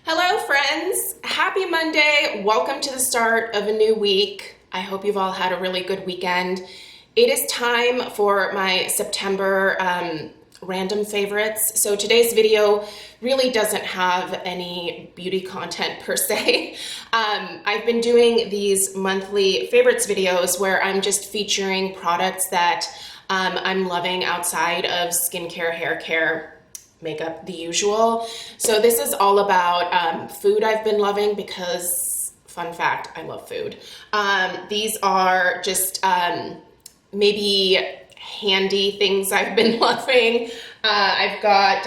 Hello friends, happy Monday. Welcome to the start of a new week. I hope you've all had a really good weekend. It is time for my September random favorites. So today's video really doesn't have any beauty content per se. I've been doing these monthly favorites videos where I'm just featuring products that I'm loving outside of skincare, hair care, makeup, the usual. So this is all about food I've been loving because, fun fact, I love food. These are just maybe handy things I've been loving. I've got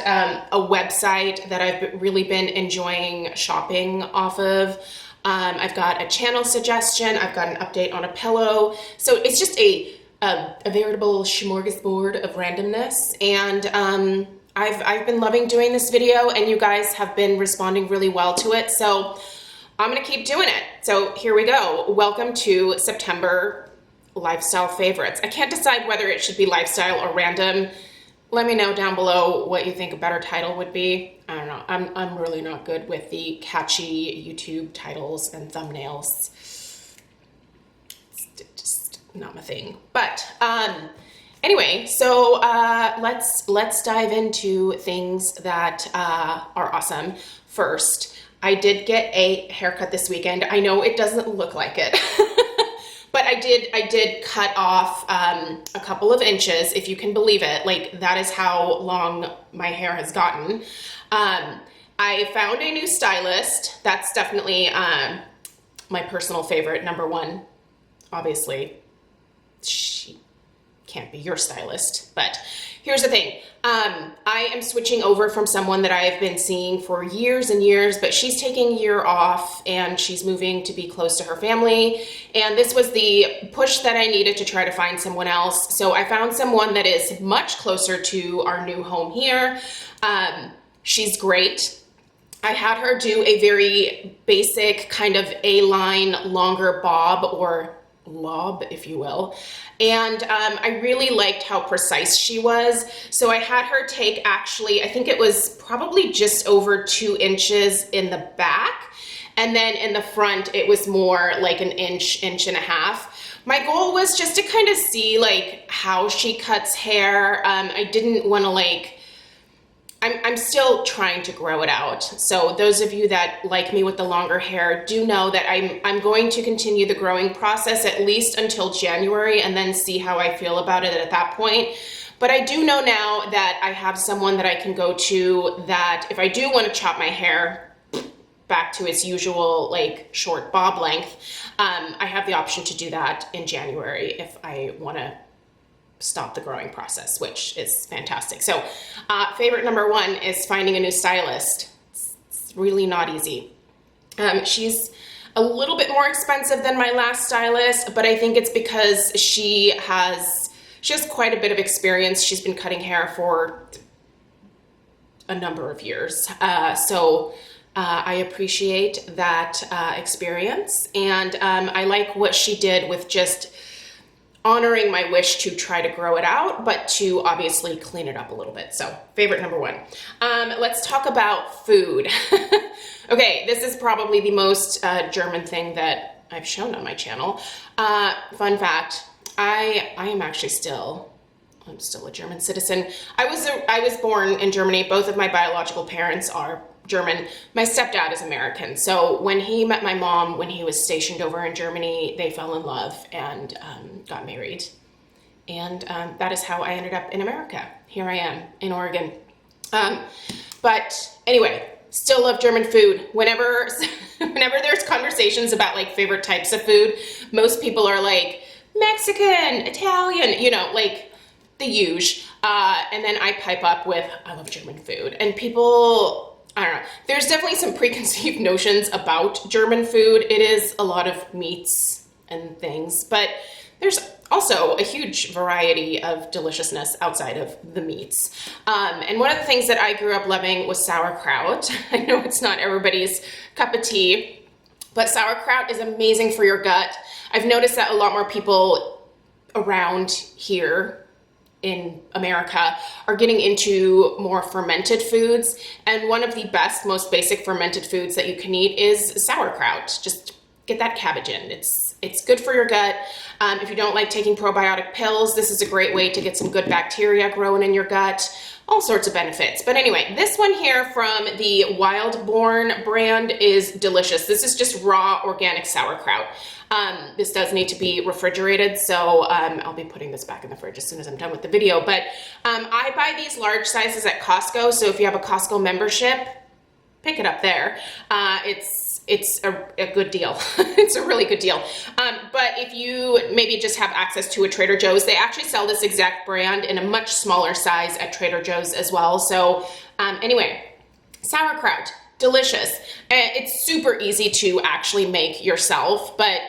a website that I've really been enjoying shopping off of. I've got a channel suggestion. I've got an update on a pillow. So it's just a veritable smorgasbord of randomness. And I've been loving doing this video and you guys have been responding really well to it. So I'm gonna keep doing it. So here we go. Welcome to September lifestyle favorites. I can't decide whether it should be lifestyle or random. Let me know down below what you think a better title would be. I don't know. I'm really not good with the catchy YouTube titles and thumbnails. It's just not my thing. But anyway, so let's dive into things that are awesome. First, I did get a haircut this weekend. I know it doesn't look like it, but I did cut off a couple of inches, if you can believe it. Like, that is how long my hair has gotten. I found a new stylist. That's definitely my personal favorite, number one. Obviously, she can't be your stylist, but here's the thing. I am switching over from someone that I've been seeing for years and years, but she's taking a year off and she's moving to be close to her family. And this was the push that I needed to try to find someone else. So I found someone that is much closer to our new home here. She's great. I had her do a very basic kind of A-line longer bob, or lob, if you will. And I really liked how precise she was. So I had her take, actually, I think it was probably just over 2 inches in the back. And then in the front, it was more like an inch, inch and a half. My goal was just to kind of see like how she cuts hair. I didn't want to like, I'm still trying to grow it out. So those of you that like me with the longer hair do know that I'm going to continue the growing process at least until January and then see how I feel about it at that point. But I do know now that I have someone that I can go to that if I do want to chop my hair back to its usual like short bob length, I have the option to do that in January if I want to stop the growing process, which is fantastic. So favorite number one is finding a new stylist. It's really not easy. She's a little bit more expensive than my last stylist, but I think it's because she has quite a bit of experience. She's been cutting hair for a number of years. So I appreciate that experience. And I like what she did with just honoring my wish to try to grow it out, but to obviously clean it up a little bit. So favorite number one. Let's talk about food. Okay, this is probably the most German thing that I've shown on my channel. Fun fact, I am actually I'm still a German citizen. I was born in Germany. Both of my biological parents are German. My stepdad is American. So when he met my mom, when he was stationed over in Germany, they fell in love and got married. And that is how I ended up in America. Here I am in Oregon. But anyway, still love German food. Whenever there's conversations about like favorite types of food, most people are like Mexican, Italian, you know, like the huge. And then I pipe up with, I love German food. And people, I don't know. There's definitely some preconceived notions about German food. It is a lot of meats and things, but there's also a huge variety of deliciousness outside of the meats. And one of the things that I grew up loving was sauerkraut. I know it's not everybody's cup of tea, but sauerkraut is amazing for your gut. I've noticed that a lot more people around here in America are getting into more fermented foods. And one of the best, most basic fermented foods that you can eat is sauerkraut. Just get that cabbage in. It's good for your gut. If you don't like taking probiotic pills, this is a great way to get some good bacteria growing in your gut. All sorts of benefits. But anyway, this one here from the Wildborn brand is delicious. This is just raw organic sauerkraut. This does need to be refrigerated, so I'll be putting this back in the fridge as soon as I'm done with the video. But I buy these large sizes at Costco, so if you have a Costco membership, pick it up there. It's a good deal. It's a really good deal. But if you maybe just have access to a Trader Joe's, they actually sell this exact brand in a much smaller size at Trader Joe's as well. So anyway, sauerkraut, delicious. It's super easy to actually make yourself, but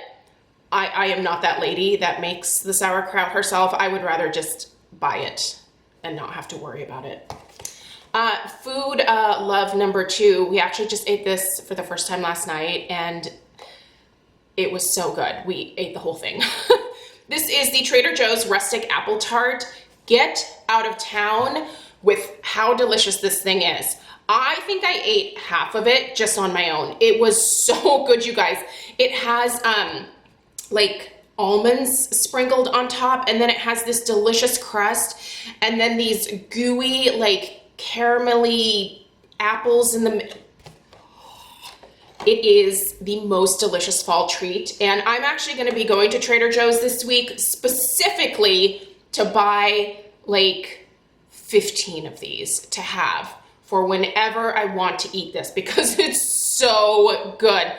I am not that lady that makes the sauerkraut herself. I would rather just buy it and not have to worry about it. Food love number 2. We actually just ate this for the first time last night and it was so good. We ate the whole thing. This is the Trader Joe's Rustic Apple Tart. Get out of town with how delicious this thing is. I think I ate half of it just on my own. It was so good, you guys. It has like almonds sprinkled on top, and then it has this delicious crust, and then these gooey, like caramelly apples in the middle. It is the most delicious fall treat, and I'm actually going to be going to Trader Joe's this week specifically to buy like 15 of these to have for whenever I want to eat this because it's so good.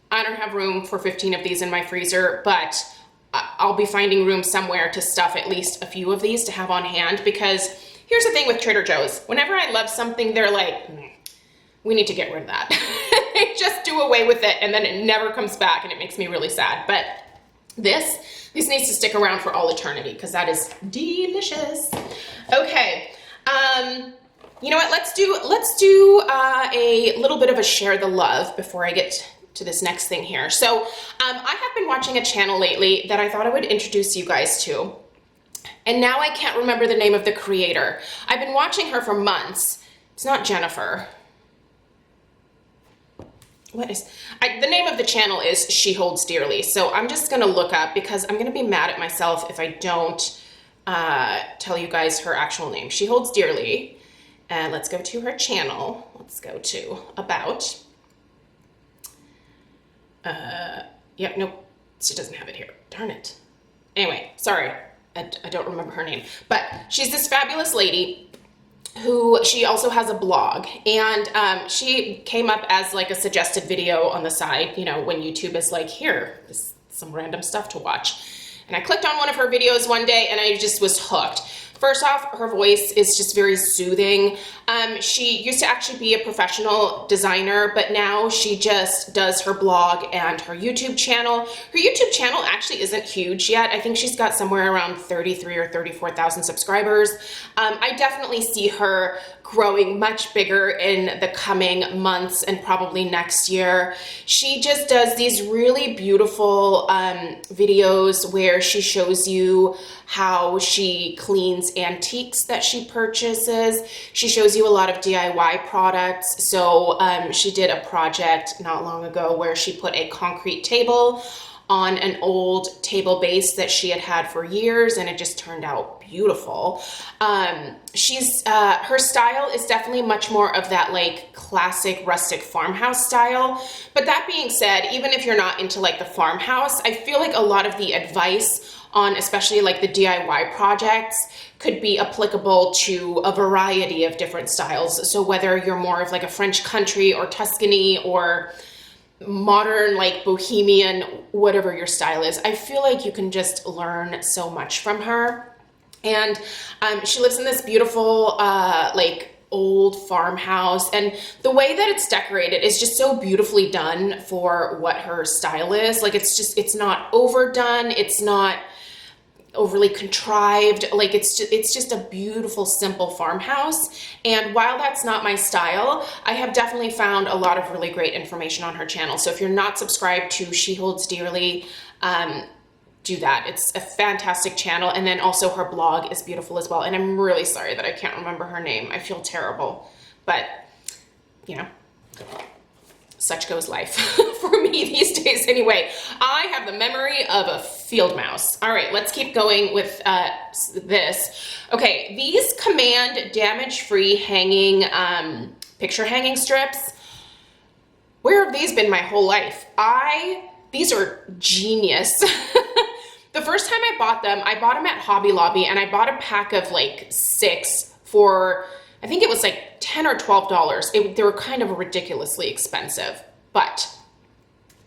I don't have room for 15 of these in my freezer, but I'll be finding room somewhere to stuff at least a few of these to have on hand, because here's the thing with Trader Joe's. Whenever I love something, they're like, we need to get rid of that. They just do away with it and then it never comes back, and it makes me really sad. But this needs to stick around for all eternity because that is delicious. Okay. You know what? Let's do a little bit of a share the love before I get to this next thing here. So I have been watching a channel lately that I thought I would introduce you guys to. And now I can't remember the name of the creator. I've been watching her for months. It's not Jennifer. What is, the name of the channel is She Holds Dearly. So I'm just gonna look up because I'm gonna be mad at myself if I don't tell you guys her actual name. She Holds Dearly. And let's go to her channel. Let's go to About. Yep, nope, she doesn't have it here. Darn it. Anyway, sorry, I don't remember her name. But she's this fabulous lady who, she also has a blog, and she came up as like a suggested video on the side, you know, when YouTube is like, here, this is some random stuff to watch. And I clicked on one of her videos one day and I just was hooked. First off, her voice is just very soothing. She used to actually be a professional designer, but now she just does her blog and her YouTube channel. Her YouTube channel actually isn't huge yet. I think she's got somewhere around 33 or 34,000 subscribers. I definitely see her growing much bigger in the coming months and probably next year. She just does these really beautiful videos where she shows you how she cleans antiques that she purchases. She shows you a lot of DIY products. So she did a project not long ago where she put a concrete table on an old table base that she had had for years, and it just turned out beautiful. Her style is definitely much more of that like classic rustic farmhouse style. But that being said, even if you're not into like the farmhouse, I feel like a lot of the advice on especially like the DIY projects could be applicable to a variety of different styles. So whether you're more of like a French country or Tuscany or modern, like bohemian, whatever your style is, I feel like you can just learn so much from her. And she lives in this beautiful like old farmhouse, and the way that it's decorated is just so beautifully done for what her style is. Like it's not overdone, it's not overly contrived, like it's just a beautiful, simple farmhouse. And while that's not my style, I have definitely found a lot of really great information on her channel. So if you're not subscribed to She Holds Dearly, do that. It's a fantastic channel. And then also her blog is beautiful as well. And I'm really sorry that I can't remember her name. I feel terrible, but you know, such goes life for me these days anyway. I have the memory of a field mouse. All right, let's keep going with this. Okay, these Command damage-free hanging, picture hanging strips. Where have these been my whole life? These are genius. The first time I bought them at Hobby Lobby, and I bought a pack of like 6 for, I think it was like $10 or $12. They were kind of ridiculously expensive, but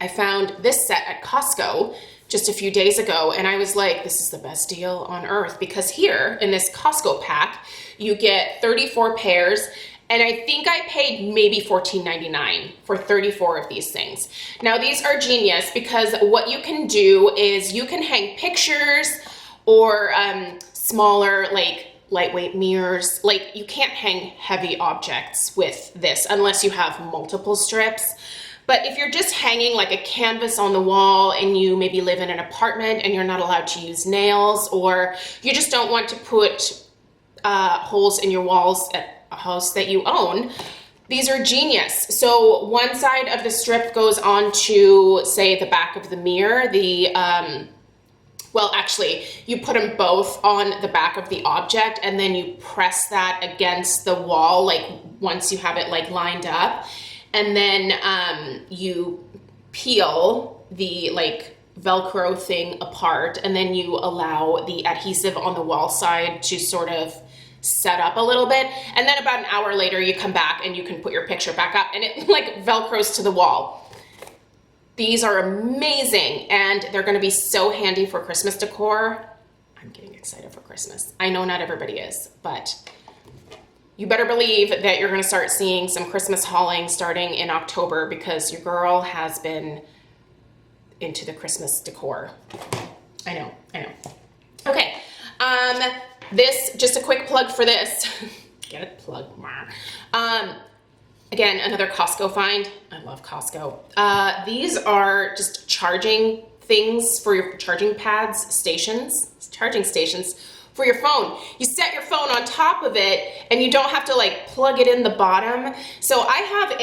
I found this set at Costco just a few days ago, and I was like, this is the best deal on earth, because here in this Costco pack, you get 34 pairs, and I think I paid maybe $14.99 for 34 of these things. Now these are genius because what you can do is you can hang pictures or smaller, like lightweight mirrors. Like, you can't hang heavy objects with this unless you have multiple strips. But if you're just hanging like a canvas on the wall and you maybe live in an apartment and you're not allowed to use nails, or you just don't want to put holes in your walls at a house that you own, these are genius. So one side of the strip goes onto, say, the back of the mirror. Well, actually, you put them both on the back of the object, and then you press that against the wall, like once you have it like lined up, and then you peel the like Velcro thing apart, and then you allow the adhesive on the wall side to sort of set up a little bit, and then about an hour later you come back and you can put your picture back up, and it like Velcros to the wall. These are amazing, and they're going to be so handy for Christmas decor. I'm getting excited for Christmas. I know not everybody is, but you better believe that you're going to start seeing some Christmas hauling starting in October, because your girl has been into the Christmas decor. I know. Okay, this, just a quick plug for this. Get it plugged. Again, another Costco find. I love Costco. These are just charging things for your charging pads, charging stations for your phone. You set your phone on top of it and you don't have to like plug it in the bottom. So I have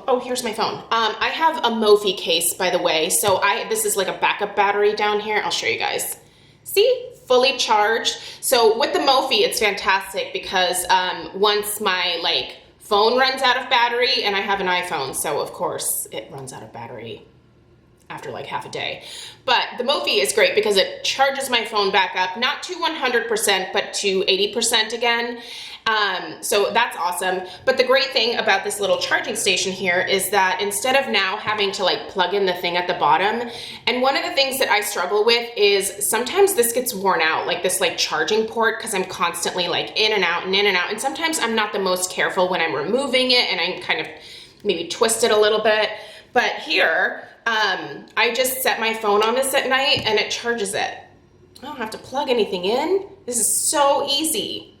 oh, here's my phone. I have a Mophie case, by the way. So this is like a backup battery down here. I'll show you guys. See? Fully charged. So with the Mophie, it's fantastic because once my like phone runs out of battery, and I have an iPhone, so of course it runs out of battery after like half a day. But the Mophie is great because it charges my phone back up, not to 100%, but to 80% again. So that's awesome. But the great thing about this little charging station here is that instead of now having to like plug in the thing at the bottom, and one of the things that I struggle with is sometimes this gets worn out, like this like charging port, because I'm constantly like in and out, and sometimes I'm not the most careful when I'm removing it, and I kind of maybe twist it a little bit. But here, I just set my phone on this at night and it charges it. I don't have to plug anything in. This is so easy.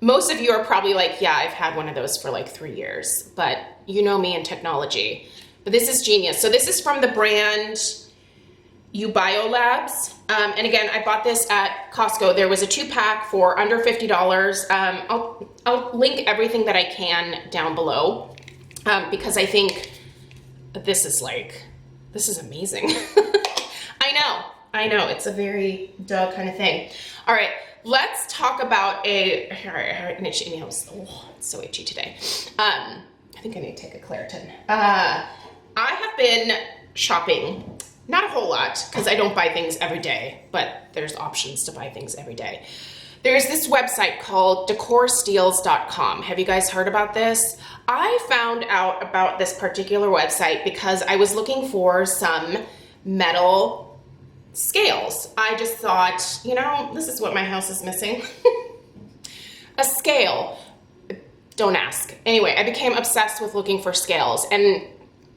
Most of you are probably like, yeah, I've had one of those for like 3 years, but you know me and technology. But this is genius. So this is from the brand UBioLabs. And again, I bought this at Costco. There was a 2-pack for under $50. I'll link everything that I can down below because I think this is amazing. I know, it's a very duh kind of thing. All right, let's talk about it's so itchy today. I think I need to take a Claritin. I have been shopping, not a whole lot, because I don't buy things every day, but there's options to buy things every day. There's this website called DecorSteals.com. Have you guys heard about this? I found out about this particular website because I was looking for some metal scales. I just thought, you know, this is what my house is missing. A scale. Don't ask. Anyway, I became obsessed with looking for scales, and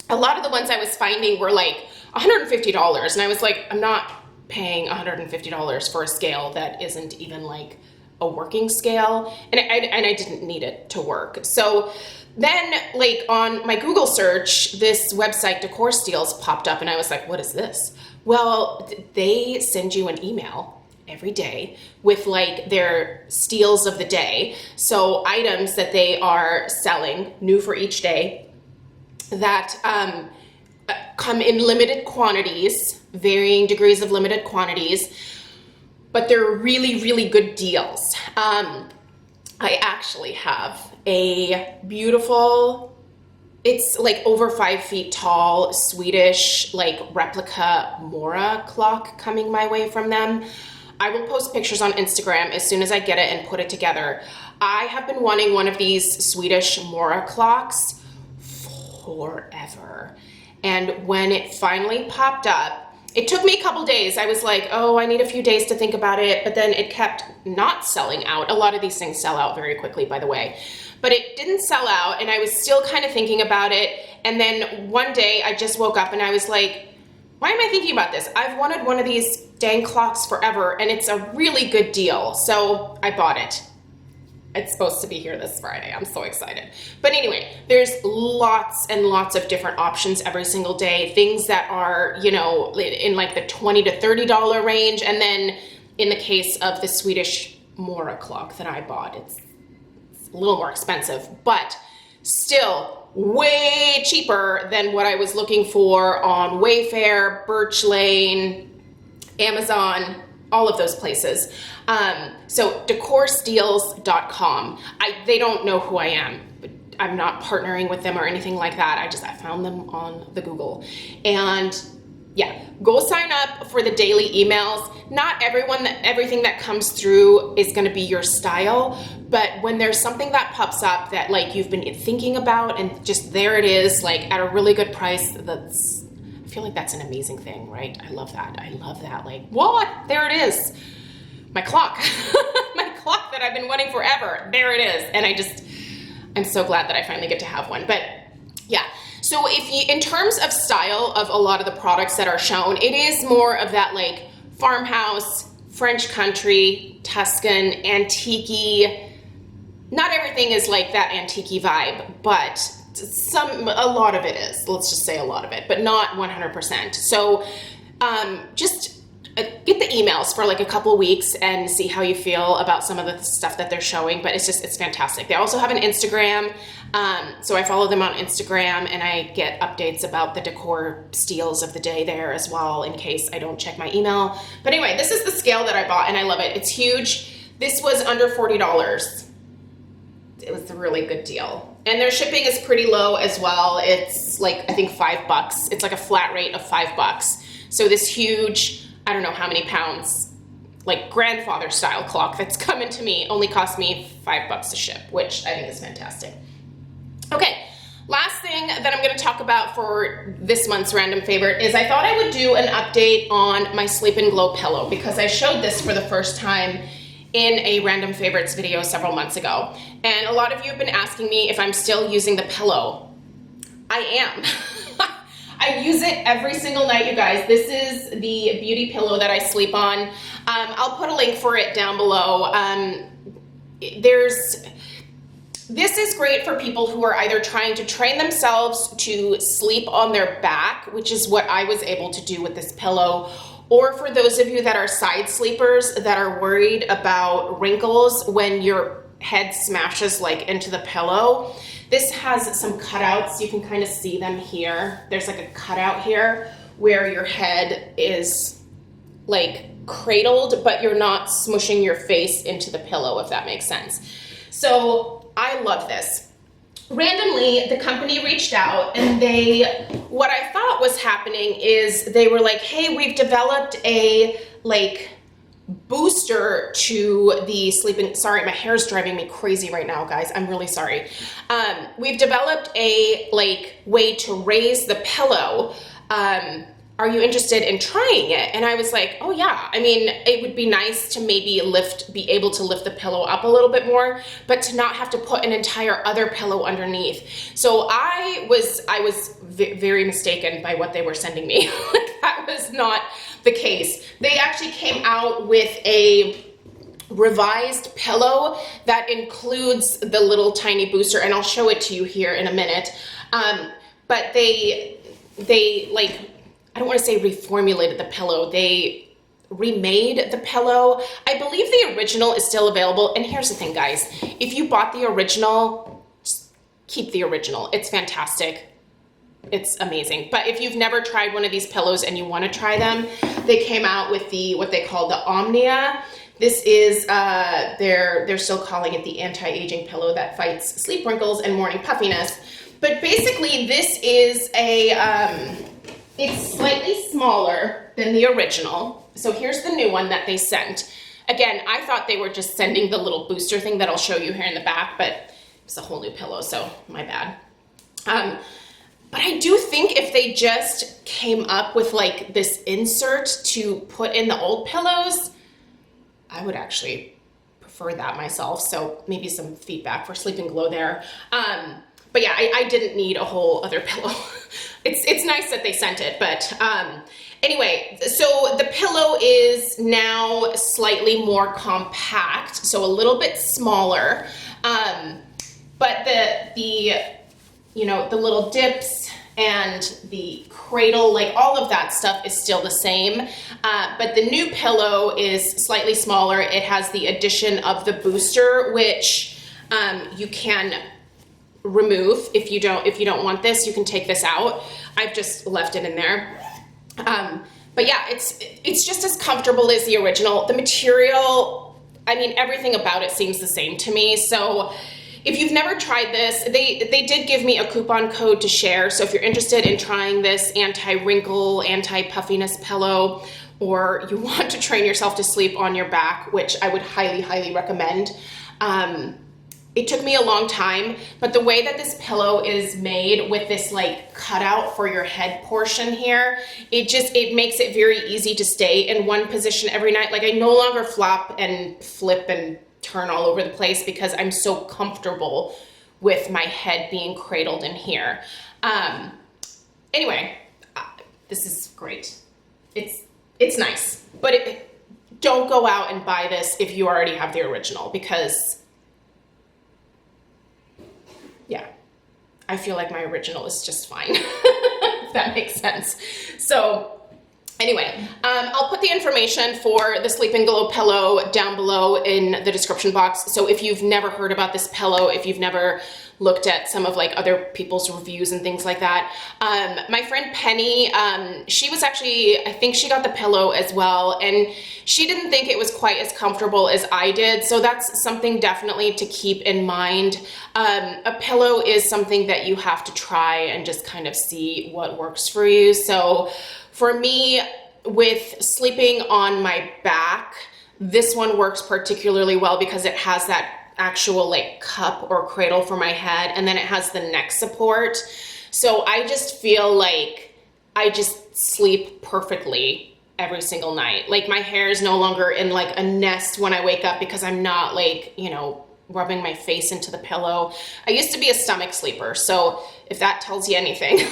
a lot of the ones I was finding were like $150, and I was like, I'm not paying $150 for a scale that isn't even like a working scale, and I didn't need it to work. So then, like, on my Google search, this website DecorSteals popped up, and I was like, what is this? Well, they send you an email every day with like their steals of the day. So items that they are selling, new for each day, that come in limited quantities, varying degrees of limited quantities, but they're really, really good deals. I actually have a beautiful, it's like over 5 feet tall, Swedish like replica Mora clock coming my way from them. I will post pictures on Instagram as soon as I get it and put it together. I have been wanting one of these Swedish Mora clocks forever. And when it finally popped up, it took me a couple days. I was like, oh, I need a few days to think about it, but then it kept not selling out. A lot of these things sell out very quickly, by the way. But it didn't sell out, and I was still kind of thinking about it. And then one day I just woke up and I was like, why am I thinking about this? I've wanted one of these dang clocks forever, and it's a really good deal. So I bought it. It's supposed to be here this Friday. I'm so excited. But anyway, there's lots and lots of different options every single day. Things that are, you know, in like the $20 to $30 range. And then in the case of the Swedish Mora clock that I bought, it's a little more expensive, but still way cheaper than what I was looking for on Wayfair, Birch Lane, Amazon, all of those places. So DecorSteals.com. They don't know who I am, but I'm not partnering with them or anything like that. I found them on the Google. And yeah, go sign up for the daily emails. Not everything that comes through is gonna be your style, but when there's something that pops up that like you've been thinking about and just there it is, like at a really good price, I feel like that's an amazing thing, right? I love that. I love that. Like, what? There it is. My clock. My clock that I've been wanting forever. There it is. And I'm so glad that I finally get to have one. But yeah. So in terms of style of a lot of the products that are shown, it is more of that like farmhouse, French country, Tuscan, antique-y. Not everything is like that antique-y vibe, but a lot of it is. Let's just say a lot of it, but not 100%. So just get the emails for like a couple weeks and see how you feel about some of the stuff that they're showing, but it's fantastic. They also have an Instagram, so I follow them on Instagram and I get updates about the decor steals of the day there as well in case I don't check my email. But anyway, this is the scale that I bought and I love it. It's huge. This was under $40. It was a really good deal. And their shipping is pretty low as well. It's like, I think $5. It's like a flat rate of $5. So this huge, I don't know how many pounds, like grandfather style clock that's coming to me only cost me $5 to ship, which I think is fantastic. Okay, last thing that I'm gonna talk about for this month's random favorite is I thought I would do an update on my Sleep and Glow pillow because I showed this for the first time in a random favorites video several months ago. And a lot of you have been asking me if I'm still using the pillow. I am. I use it every single night, you guys. This is the beauty pillow that I sleep on. I'll put a link for it down below. This is great for people who are either trying to train themselves to sleep on their back, which is what I was able to do with this pillow, or for those of you that are side sleepers that are worried about wrinkles when your head smashes like into the pillow. This has some cutouts. You can kind of see them here. There's like a cutout here where your head is like cradled, but you're not smushing your face into the pillow, if that makes sense. So I love this. Randomly, the company reached out and what I thought was happening is they were like, hey, we've developed a like booster to the sleeping, sorry, my hair's driving me crazy right now, guys. I'm really sorry. We've developed a like way to raise the pillow. Are you interested in trying it? And I was like, oh yeah. I mean, it would be nice to maybe be able to lift the pillow up a little bit more, but to not have to put an entire other pillow underneath. So I was very mistaken by what they were sending me. That was not the case. They actually came out with a revised pillow that includes the little tiny booster, and I'll show it to you here in a minute. But they like I don't want to say reformulated the pillow. They remade the pillow. I believe the original is still available. And here's the thing, guys. If you bought the original, just keep the original. It's fantastic. It's amazing. But if you've never tried one of these pillows and you want to try them, they came out with the what they call the Omnia. This is they're still calling it the anti-aging pillow that fights sleep wrinkles and morning puffiness. But basically, this is a it's slightly smaller than the original. So here's the new one that they sent. Again, I thought they were just sending the little booster thing that I'll show you here in the back, but it's a whole new pillow, so my bad. But I do think if they just came up with like this insert to put in the old pillows, I would actually prefer that myself. So maybe some feedback for Sleep and Glow there. But yeah, I didn't need a whole other pillow. It's nice that they sent it, but anyway, so the pillow is now slightly more compact, so a little bit smaller. But the you know, the little dips and the cradle, like all of that stuff is still the same. But the new pillow is slightly smaller. It has the addition of the booster, which you can remove if you don't want this. You can take this out. I've just left it in there. But yeah, it's just as comfortable as the original. The material, I mean, everything about it seems the same to me. So if you've never tried this, they did give me a coupon code to share. So if you're interested in trying this anti-wrinkle, anti-puffiness pillow, or you want to train yourself to sleep on your back, which I would highly, highly recommend. It took me a long time, but the way that this pillow is made with this like cutout for your head portion here, it makes it very easy to stay in one position every night. Like I no longer flop and flip and turn all over the place because I'm so comfortable with my head being cradled in here. Anyway, this is great. It's nice, but don't go out and buy this if you already have the original because yeah, I feel like my original is just fine, if that makes sense. So anyway, I'll put the information for the Sleep and Glow pillow down below in the description box. So if you've never heard about this pillow, if you've never looked at some of like other people's reviews and things like that, my friend Penny, she was actually, I think she got the pillow as well, and she didn't think it was quite as comfortable as I did. So that's something definitely to keep in mind. A pillow is something that you have to try and just kind of see what works for you. So for me, with sleeping on my back, this one works particularly well because it has that actual like cup or cradle for my head, and then it has the neck support. So I just feel like I just sleep perfectly every single night. Like my hair is no longer in like a nest when I wake up because I'm not like, you know, rubbing my face into the pillow. I used to be a stomach sleeper, so if that tells you anything.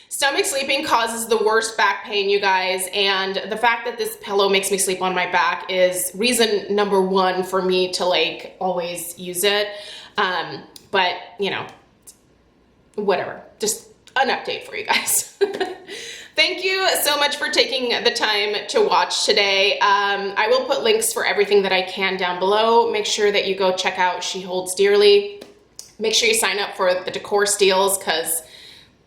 Stomach sleeping causes the worst back pain, you guys, and the fact that this pillow makes me sleep on my back is reason number one for me to like always use it. But you know, whatever, just an update for you guys. Thank you so much for taking the time to watch today. I will put links for everything that I can down below. Make sure that you go check out She Holds Dearly. Make sure you sign up for the DecorSteals because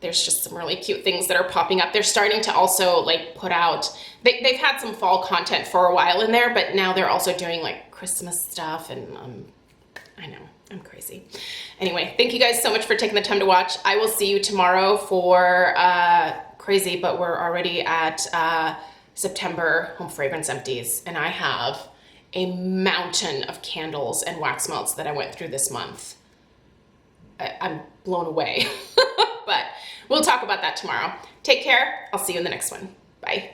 there's just some really cute things that are popping up. They're starting to also like put out, they've had some fall content for a while in there, but now they're also doing like Christmas stuff, and I know, I'm crazy. Anyway, thank you guys so much for taking the time to watch. I will see you tomorrow for crazy, but we're already at September Home Fragrance Empties, and I have a mountain of candles and wax melts that I went through this month. I'm blown away. But we'll talk about that tomorrow. Take care. I'll see you in the next one. Bye.